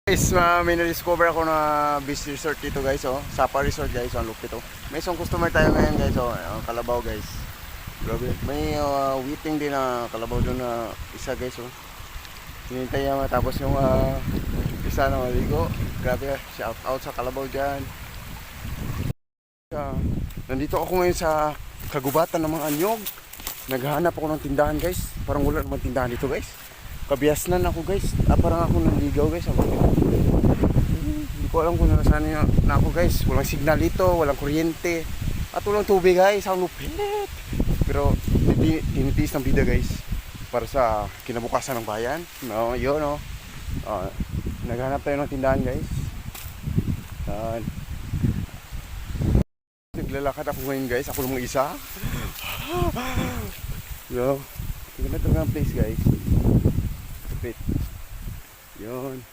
Guys, may na-discover ako na beach resort dito guys, oh. Sapa Resort guys, ang lupit oh. May isang customer tayo ngayon guys, oh. Kalabaw guys. Grabe. May waiting din na kalabaw doon na isa guys, oh. Hinintay niya matapos yung isa na maligo. Grabe, shout out sa kalabaw dyan. Nandito ako ngayon sa kagubatan ng mga anyog. Naghahanap ako ng tindahan guys. Parang wala naman tindahan dito guys. Kabiasnan ako guys. Parang ako nanligaw guys. Hindi ko alam kung nasaan na ako guys. Walang signal dito, walang kuryente. At walang tubig guys. Ang lupit. Pero tinitiis ng bida guys. Para sa kinabukasan ng bayan. No, yun no. Naghanap tayo ng tindahan guys. Naglalakad ako ngayon guys. Ako lang isa. Yo, ganda talaga ang place guys. Lupit. Yun.